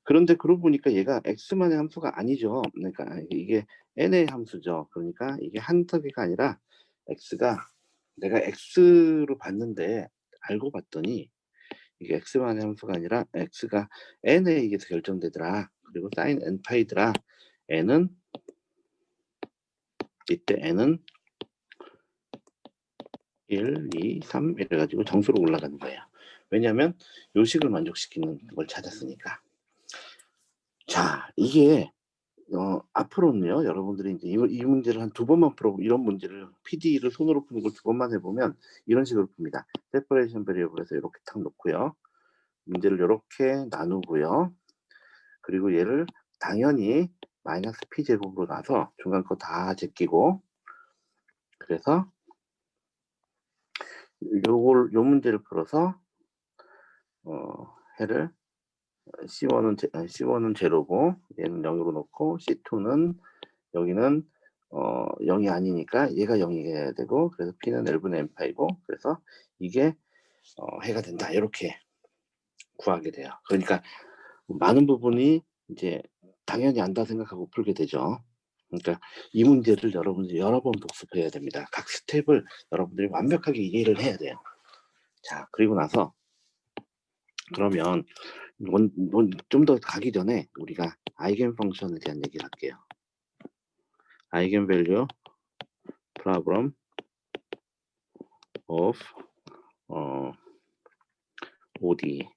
A: 그런데 그러고 보니까 얘가 x만의 함수가 아니죠. 그러니까 이게 n의 함수죠. 그러니까 이게 한터기가 아니라 x가, 내가 x로 봤는데 알고 봤더니 이게 x만의 함수가 아니라 x가 n에 의해서 결정되더라. 그리고 사인 n 파이더라. n은 이때 n은 1, 2, 3 이래가지고 정수로 올라가는 거예요. 왜냐하면 요식을 만족시키는 걸 찾았으니까. 자, 이게 앞으로는요, 여러분들이 이제 이 문제를 한 2번만 풀어보고, 이런 문제를 PD를 손으로 푸는 걸 2번만 해보면 이런 식으로 풉니다. 세퍼레이션 베리어블에서 이렇게 탁 놓고요. 문제를 이렇게 나누고요. 그리고 얘를 당연히 마이너스 P제곱으로 나서 중간 거 다 제끼고, 그래서 요 문제를 풀어서 해를 C1은 제로고 얘는 0으로 놓고 C2는 여기는 0이 아니니까 얘가 0이 해야 되고, 그래서 P는 L분의 n파이고, 그래서 이게 해가 된다. 이렇게 구하게 돼요. 그러니까 많은 부분이 이제 당연히 안다 생각하고 풀게 되죠. 그러니까 이 문제를 여러분들이 여러 번 복습해야 됩니다. 각 스텝을 여러분들이 완벽하게 이해를 해야 돼요. 자, 그리고 나서 그러면 좀 더 가기 전에 우리가 아이겐 펑션에 대한 얘기를 할게요. 아이겐 밸류 problem of ODE.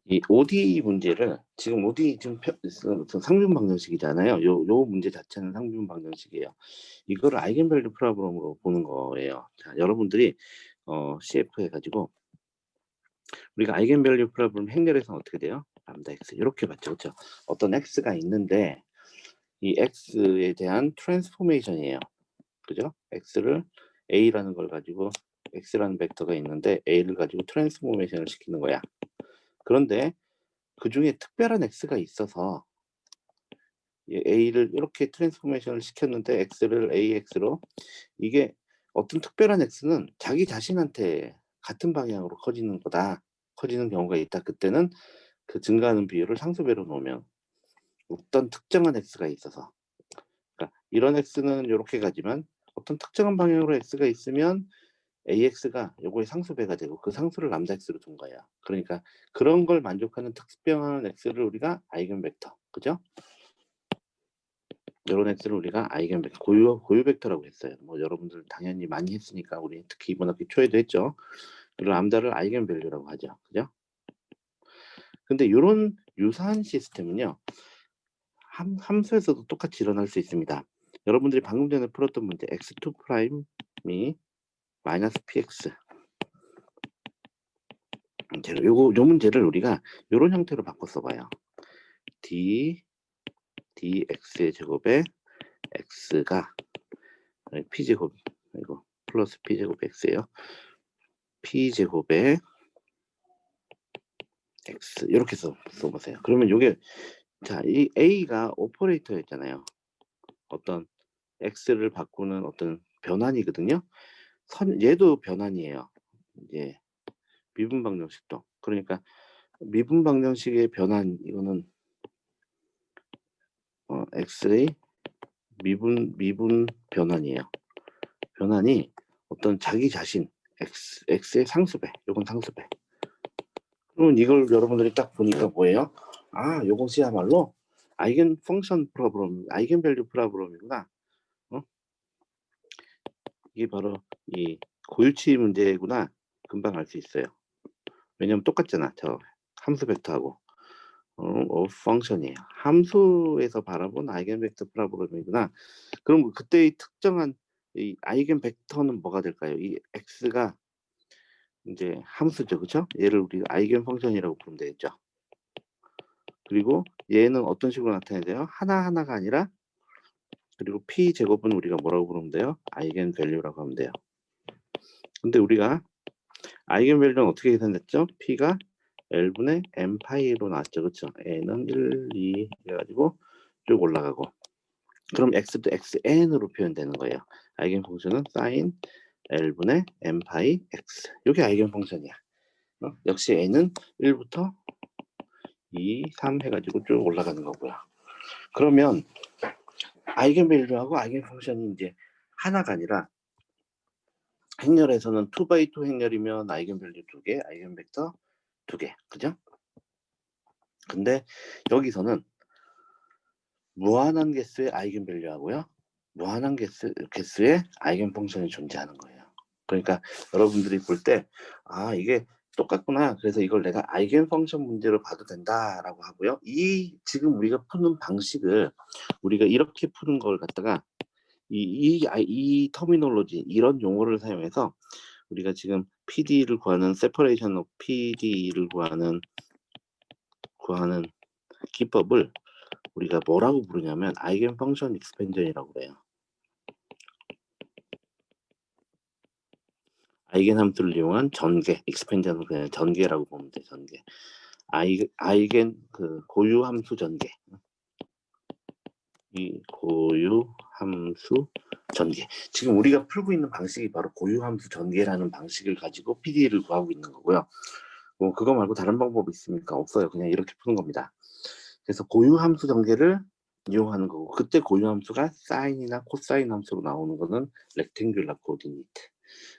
A: 이 ODE 문제를 지금 ODE 지금 상준 방정식이잖아요. 요 문제 자체는 상준 방정식이에요. 이거를 아이겐 밸류 프로블럼으로 보는 거예요. 자, 여러분들이 CF 해가지고 우리가 아이겐 밸류 프로블럼 행렬에서는 어떻게 돼요? 람다 x 이렇게 봤죠, 그렇죠? 어떤 x가 있는데 이 x에 대한 트랜스포메이션이에요. 그죠? x를 a라는 걸 가지고, x라는 벡터가 있는데 a를 가지고 트랜스포메이션을 시키는 거야. 그런데 그 중에 특별한 x가 있어서 a를 이렇게 트랜스포메이션을 시켰는데 x를 ax로, 이게 어떤 특별한 x는 자기 자신한테 같은 방향으로 커지는 경우가 있다. 그때는 그 증가하는 비율을 상수배로 놓으면 어떤 특정한 x가 있어서, 그러니까 이런 x는 이렇게 가지만 어떤 특정한 방향으로 x가 있으면 ax가 요거의 상수배가 되고 그 상수를 람다 x로 둔 거야. 그러니까 그런 걸 만족하는 특별한 x를 우리가 아이겐 벡터, 그죠? 이런 x를 우리가 아이겐 벡터, 고유 벡터라고 했어요. 뭐 여러분들 당연히 많이 했으니까, 우리 특히 이번 학기 초에도 했죠. 그리고 람다를 아이겐 밸류라고 하죠, 그죠? 근데 이런 유사한 시스템은요, 함수에서도 똑같이 일어날 수 있습니다. 여러분들이 방금 전에 풀었던 문제 x2 프라임이 마이너스 px, 요 문제를 우리가 이런 형태로 바꿔 써봐요. dx의 제곱에 x가 p제곱, 이거 플러스 p제곱 x예요. p제곱에 x 이렇게 써보세요. 그러면 요게, 자, 이 a가 오퍼레이터였잖아요. 어떤 x를 바꾸는 어떤 변환이거든요. 얘도 변환이에요. 이제 미분 방정식도. 그러니까 미분 방정식의 변환, 이거는 x의 미분 변환이에요. 변환이 어떤 자기 자신 x의 상수배, 요건 상수배. 그러면 이걸 여러분들이 딱 보니까 뭐예요? 아, 요것이야말로 아이겐 펑션 프로블럼, 아이겐 밸류 프로블럼이구나. 이게 바로 이 고유치 문제구나. 금방 알 수 있어요. 왜냐면 똑같잖아. 저 함수 벡터하고 펑션이에요. 함수에서 바라본 아이겐 벡터 프로블럼이구나. 그럼 그때의 특정한 이 아이겐 벡터는 뭐가 될까요? 이 x가 이제 함수죠, 그렇죠? 얘를 우리가 아이겐 펑션이라고 부르면 되겠죠. 그리고 얘는 어떤 식으로 나타내야 돼요? 하나하나가 아니라, 그리고 p 제곱은 우리가 뭐라고 부르면 돼요? 아이겐 밸류라고 하면 돼요. 근데 우리가 아이겐 밸류는 어떻게 계산됐죠? p가 L분의 m 파이로 나왔죠, 그렇죠? n은 1, 2 해가지고 쭉 올라가고, 그럼 x도 xn으로 표현되는 거예요. 아이겐 펑션은 sin L분의 m 파이 x. 이게 아이겐 펑션이야. 역시 n은 1부터 2, 3 해가지고 쭉 올라가는 거고요. 그러면 아이겐 밸류하고 아이겐 펑션이 이제 하나가 아니라, 행렬에서는 2x2 행렬이면 아이겐 밸류 2개, 아이겐 벡터 2개, 그죠? 근데 여기서는 무한한 개수의 아이겐 밸류하고요, 무한한 개수의 아이겐 펑션이 존재하는 거예요. 그러니까 여러분들이 볼 때, 아, 이게 똑같구나, 그래서 이걸 내가 아이겐 펑션 문제로 봐도 된다라고 하고요. 이 지금 우리가 푸는 방식을, 우리가 이렇게 푸는 걸 갖다가 이 터미놀로지, 이런 용어를 사용해서 우리가 지금 PD를 구하는, 세퍼레이션 오브 PD를 구하는 기법을 우리가 뭐라고 부르냐면 아이겐 펑션 익스펜전이라고 그래요. 아이겐 함수를 이용한 전개, 익스펜전은 그냥 전개라고 보면 돼. 전개. 아이겐 그 고유 함수 전개. 이 고유 함수 전개. 지금 우리가 풀고 있는 방식이 바로 고유 함수 전개라는 방식을 가지고 PD를 구하고 있는 거고요. 뭐 그거 말고 다른 방법이 있습니까? 없어요. 그냥 이렇게 푸는 겁니다. 그래서 고유 함수 전개를 이용하는 거고, 그때 고유 함수가 사인이나 코사인 함수로 나오는 거는 렉탱귤라 코디네이트.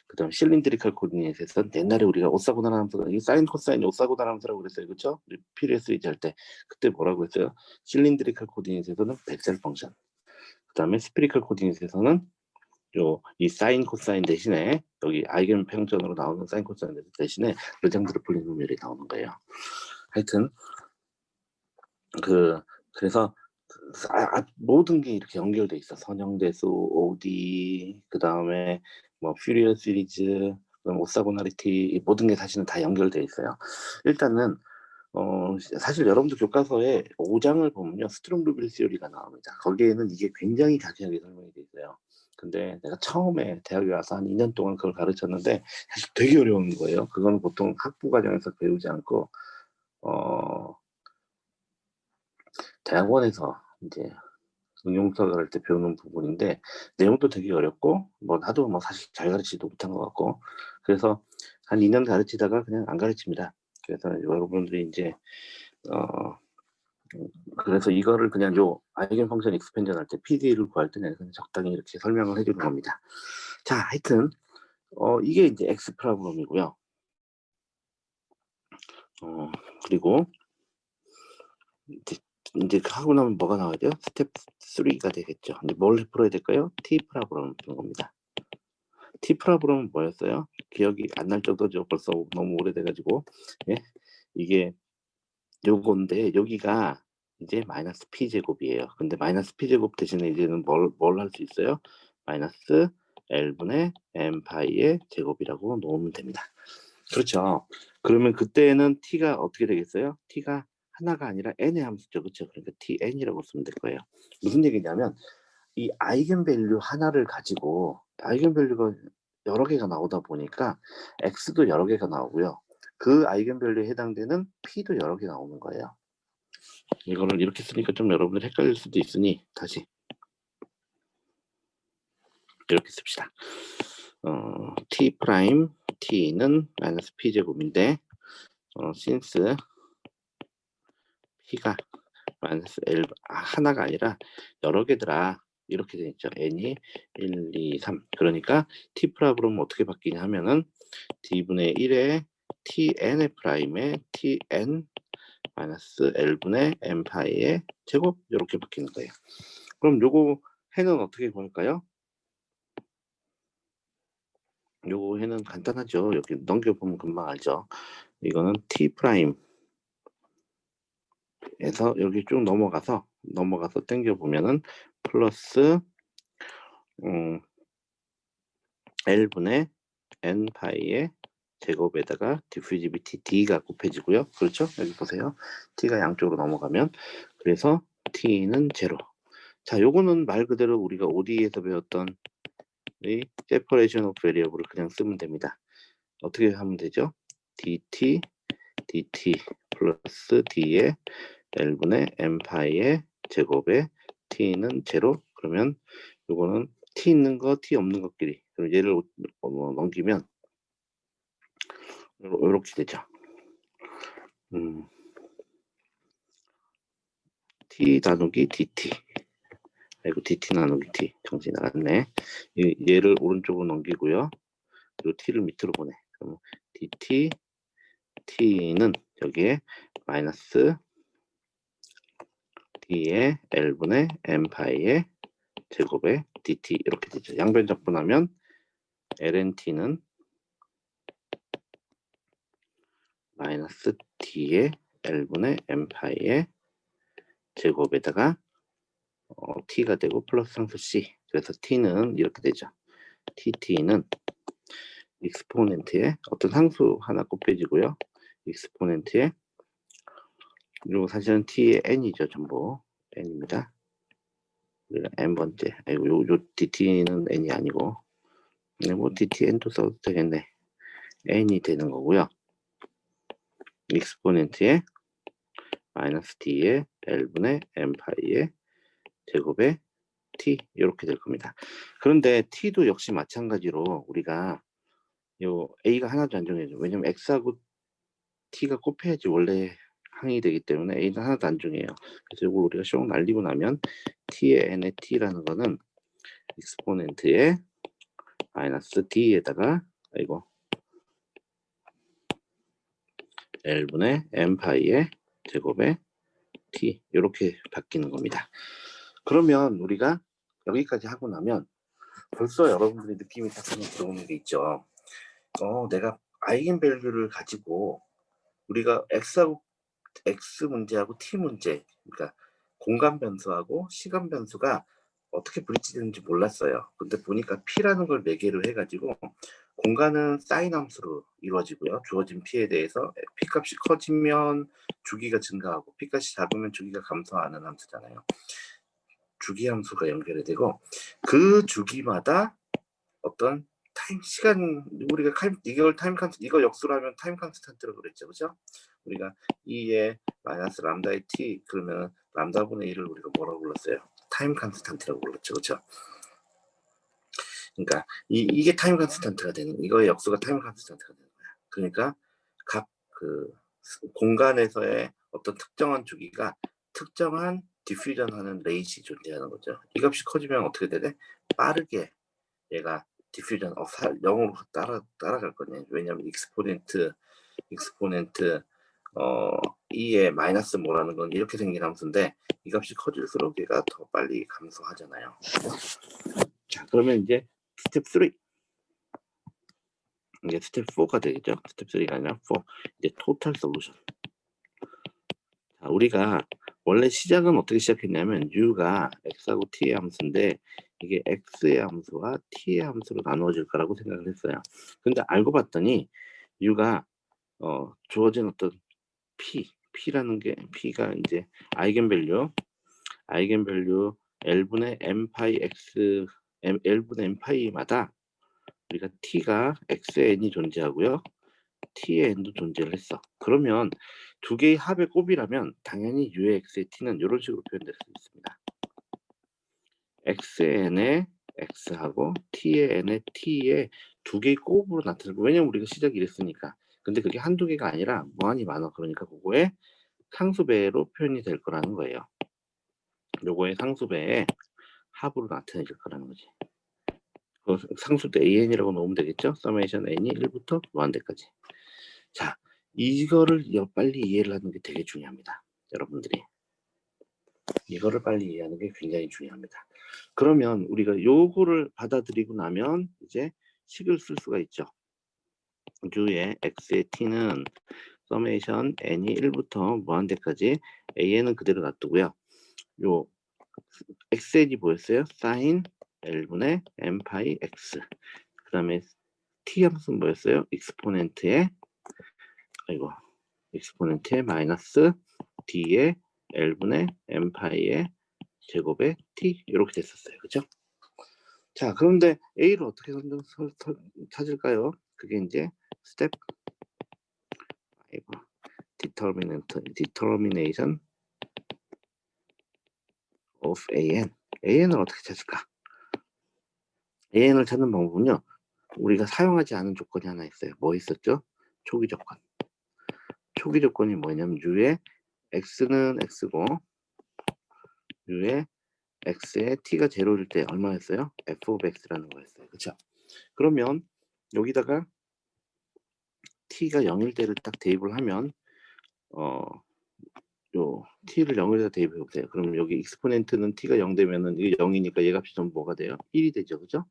A: 그다음 실린드리컬 코디네이트에서 옛날에 우리가 오사고나라 함수가, 이 사인 코사인이 오사고나라 함수라고 그랬어요, 그렇죠? PDSH 할 때 그때 뭐라고 했어요? 실린드리컬 코디네이트에서는 벡셀 펑션, 그다음에 스피리컬 코디네이트에서는 이 사인 코사인 대신에 여기 아이겐 펑션으로 나오는 사인 코사인 대신에 르장드르 폴리노미얼이 나오는 거예요. 하여튼 그래서 모든 게 이렇게 연결돼 있어. 선형대수, OD, 그 다음에 뭐 퓨리어 시리즈, 그다음 오사고나리티, 모든 게 사실은 다 연결돼 있어요. 일단은 사실 여러분들 교과서에 5장을 보면요, 스트롱 루빌 시오리가 나옵니다. 거기에는 이게 굉장히 자세하게 설명이 돼 있어요. 근데 내가 처음에 대학에 와서 한 2년 동안 그걸 가르쳤는데 사실 되게 어려운 거예요. 그건 보통 학부 과정에서 배우지 않고 대학원에서 이제 응용수학을 할 때 배우는 부분인데, 내용도 되게 어렵고, 뭐 나도 뭐 사실 잘 가르치지도 못한 것 같고, 그래서 한 2년 가르치다가 그냥 안 가르칩니다. 그래서 여러분들이 이제 그래서 이거를 그냥 아이겐 펑션 익스펜전 할 때 PD를 구할 때는 그냥 적당히 이렇게 설명을 해주는 겁니다. 자, 하여튼 이게 이제 X 프로블럼이고요. 그리고 이제 하고 나면 뭐가 나와야죠? 스텝 3가 되겠죠. 이제 뭘 풀어야 될까요? T 프로블럼을 푸는 겁니다. T 프로블럼은 뭐였어요? 기억이 안 날 정도죠. 벌써 너무 오래돼가지고. 예? 이게 요건데, 여기가 이제 마이너스 P 제곱이에요. 근데 마이너스 P 제곱 대신에 이제는 뭘 할 수 있어요? 마이너스 L분의 M 파이의 제곱이라고 놓으면 됩니다. 그렇죠. 그러면 그때는 T가 어떻게 되겠어요? T가 하나가 아니라 N의 함수죠. 그렇죠. 그러니까 TN이라고 쓰면 될 거예요. 무슨 얘기냐면, 이 아이겐 밸류 하나를 가지고 아이겐 밸류가 여러 개가 나오다 보니까 X도 여러 개가 나오고요. 그 아이겐 밸류에 해당되는 P도 여러 개 나오는 거예요. 이거를 이렇게 쓰니까 좀 여러분들 헷갈릴 수도 있으니 다시 이렇게 씁시다. T 프라임 T는 마이너스 P 제곱인데 since P가 마이너스 L 하나가 아니라 여러 개더라. 이렇게 되어 있죠. n이 1, 2, 3. 그러니까 t 프라임은 어떻게 바뀌냐 하면은 d분의 1에 tn의 프라임에 tn 마이너스 l분의 n 파이의 제곱 이렇게 바뀌는 거예요. 그럼 요거 해는 어떻게 볼까요? 요거 해는 간단하죠. 여기 넘겨보면 금방 알죠. 이거는 t 프라임에서 여기 쭉 넘어가서 당겨 보면은 플러스 l분의 n 파이의 제곱에다가 디퓨지비티 d가 곱해지고요. 그렇죠? 여기 보세요. t가 양쪽으로 넘어가면 그래서 t는 제로. 자, 요거는 말 그대로 우리가 ODE에서 배웠던 이 separation of variable을 그냥 쓰면 됩니다. 어떻게 하면 되죠? dt 플러스 d의 l분의 n 파이의 제곱에 t는 제로. 그러면 요거는 t 있는 거 t 없는 것끼리, 그럼 얘를 넘기면 이렇게 되죠. t 나누기 dt. 아이고, dt 나누기 t. 정신 나갔네. 얘를 오른쪽으로 넘기고요. 그리고 t를 밑으로 보내. 그럼 dt t는 여기에 마이너스 d의 l분의 n 파이의 제곱에 dt 이렇게 되죠. 양변 적분하면 lnt는 마이너스 d의 l분의 n 파이의 제곱에다가 t가 되고 플러스 상수 c. 그래서 t는 이렇게 되죠. tt는 익스포넨트에 어떤 상수 하나 곱해지고요. 익스포넨트에 그리고 사실은 t의 n이죠. 전부 n입니다. n번째. 아이고, 요 dt는 n이 아니고 뭐 dtn도 써도 되겠네. n이 되는 거고요. 익스포넨트에 마이너스 d의 l분의 n 파이의 제곱에 t 이렇게 될 겁니다. 그런데 t도 역시 마찬가지로 우리가 요 a가 하나도 안 정해져. 왜냐면 x하고 t가 곱해야지 원래 항이 되기 때문에 a는 하나도 안 정해요. 그래서 이걸 우리가 쇽 날리고 나면 t의 n의 t라는 거는 익스포넨트에 마이너스 d에다가 이거 l분의 n 파이의 제곱에 t 이렇게 바뀌는 겁니다. 그러면 우리가 여기까지 하고 나면 벌써 여러분들이 느낌이 딱 들어오는 게 있죠. 내가 아이겐밸류를 가지고 우리가 x 문제하고 t 문제, 그러니까 공간 변수하고 시간 변수가 어떻게 브릿지되는지 몰랐어요. 근데 보니까 p라는 걸 매개로 해가지고 공간은 사인 함수로 이루어지고요. 주어진 p에 대해서 p 값이 커지면 주기가 증가하고 p 값이 작으면 주기가 감소하는 함수잖아요. 주기 함수가 연결이 되고 그 주기마다 어떤 시간, 우리가 이걸 이걸 역수로 하면 타임 컨스탄트라고 그랬죠. 그죠? 우리가 2의 마이너스 람다의 t 그러면 람다분의 1을 우리가 뭐라고 불렀어요? 타임 컨스탄트라고 불렀죠. 그죠? 그러니까 이게 타임 컨스탄트가 되는, 이거의 역수가 타임 컨스탄트가 되는 거야. 그러니까 각 그 공간에서의 어떤 특정한 주기가 특정한 디퓨전하는 레이시 존재하는 거죠. 이 값이 커지면 어떻게 되대? 빠르게 얘가 디퓨전 0으로 따라갈 거네. 왜냐면 익스포넨트 2의 마이너스 뭐라는 건 이렇게 생긴 함수인데 이 값이 커질수록 얘가 더 빨리 감소하잖아요. 자, 그러면 이제 스텝 3 이제 스텝 4가 되겠죠. 스텝 3가 아니라 4 이제 토탈 솔루션. 자, 우리가 원래 시작은 어떻게 시작했냐면 u가 x하고 t의 함수인데 이게 x의 함수와 t의 함수로 나누어질 거라고 생각을 했어요. 근데 알고 봤더니 u가 주어진 어떤 p라는 게 p가 이제 아이겐밸류 l분의 n 파이 x l분의 n 파이마다 우리가 t가 xn이 존재하고요. t의 n도 존재를 했어. 그러면 두 개의 합의 곱이라면 당연히 u의 x의 t는 이런 식으로 표현될 수 있습니다. xn의 x하고 t의 n의 t의 두 개의 곱으로 나타나고, 왜냐면 우리가 시작이 이랬으니까. 근데 그게 한두 개가 아니라 무한히 많아. 그러니까 그거의 상수배로 표현이 될 거라는 거예요. 요거의 상수배에 합으로 나타내줄 거라는 거지. 상수도 an이라고 놓으면 되겠죠? 서메이션 n이 1부터 무한대까지. 자, 이거를 빨리 이해를 하는 게 되게 중요합니다. 여러분들이. 이거를 빨리 이해하는 게 굉장히 중요합니다. 그러면 우리가 요거를 받아들이고 나면 이제 식을 쓸 수가 있죠. U의 x의 t는 서메이션 n이 1부터 무한대까지 an은 그대로 놔두고요. 요 xn이 뭐였어요? sin L분의 n 파이 x. 그 다음에 t 함수는 뭐였어요? 익스포넨트의 마이너스 d의 L분의 n 파이의 제곱의 t 이렇게 됐었어요. 그죠? 자, 그런데 a를 어떻게 찾을까요? 그게 이제 스텝 5 determination of an을 어떻게 찾을까? an을 찾는 방법은요, 우리가 사용하지 않은 조건이 하나 있어요. 뭐 있었죠? 초기 조건. 초기 조건이 뭐냐면 u의 x는 x고 u의 x의 t가 0일 때 얼마였어요? f of x라는 거였어요. 그렇죠? 그러면 여기다가 t가 0일 때를 딱 대입을 하면 요 t를 0에다 대입해 보세요. 그럼 여기 익스포넨트는 t가 0 되면은 이게 0이니까 얘 값이 전부 뭐가 돼요? 1이 되죠. 그죠?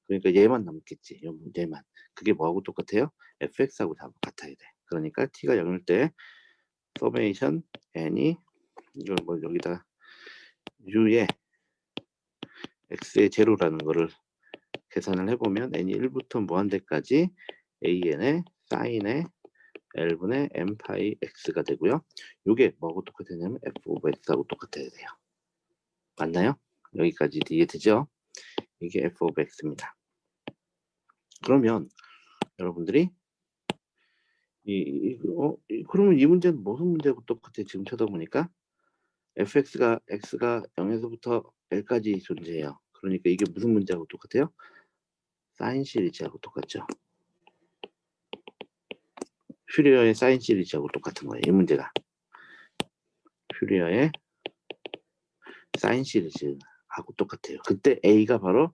A: 그러니까 얘만 남겠지. 얘만. 그게 뭐하고 똑같아요? fx하고 다 같아야 돼. 그러니까 t가 0일 때 서메이션 n이 이걸 뭐 여기다 u의 x의 제로라는 거를 계산을 해보면 n이 1부터 무한대까지 an의 사인의 L분의 n 파이 x가 되고요. 이게 뭐하고 똑같냐면 f 오브 x하고 똑같아야 돼요. 맞나요? 여기까지 이해되죠? 이게 f 오브 x입니다. 그러면 여러분들이 그러면 이 문제는 무슨 문제하고 똑같아요? 지금 쳐다보니까 fx가 x가 0에서부터 l까지 존재해요. 그러니까 이게 무슨 문제하고 똑같아요? 사인 시리즈하고 똑같죠. 퓨리어의 사인 시리즈하고 똑같은 거예요. 이 문제가. 퓨리어의 사인 시리즈하고 똑같아요. 그때 A가 바로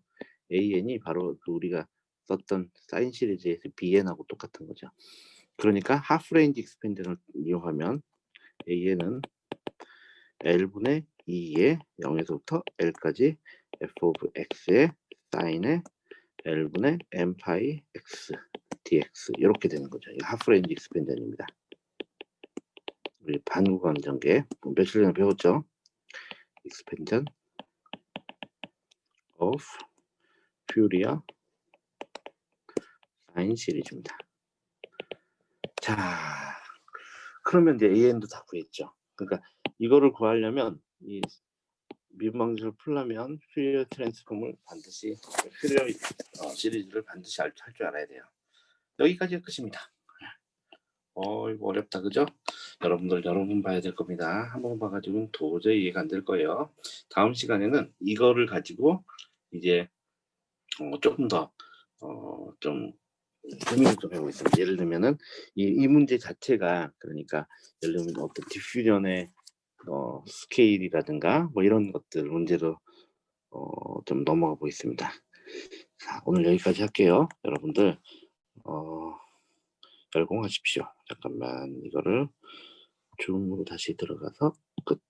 A: AN이 바로 그 우리가 썼던 사인 시리즈에서 BN하고 똑같은 거죠. 그러니까 하프 레인지 익스펜션을 이용하면 AN은 L분의 2의 0에서부터 L까지 f of x의 사인의 L분의 n 파이 x dx 이렇게 되는 거죠. 이 하프 레인지 익스펜션입니다. 우리 반구간 전개 며칠 전에 배웠죠. 익스펜션 of 퓨리어 사인 시리즈입니다. 자, 그러면 이제 AN도 다 구했죠. 그러니까 이거를 구하려면 이 미분방정을 풀려면 퓨리어 트랜스폼을 반드시 퓨리어 시리즈를 반드시 할 줄 알아야 돼요. 여기까지가 끝입니다. 이거 어렵다, 그죠? 여러분들 여러 번 봐야 될 겁니다. 한 번 봐가지고는 도저히 이해가 안 될 거예요. 다음 시간에는 이거를 가지고 이제 조금 더 좀 고민을 좀 해보고 있습니다. 예를 들면은 이 문제 자체가 그러니까 예를 들면 어떤 디퓨전의 스케일이라든가 뭐 이런 것들 문제로 좀 넘어가 보겠습니다. 자, 오늘 여기까지 할게요. 여러분들 열공하십시오. 잠깐만 이거를 줌으로 다시 들어가서 끝.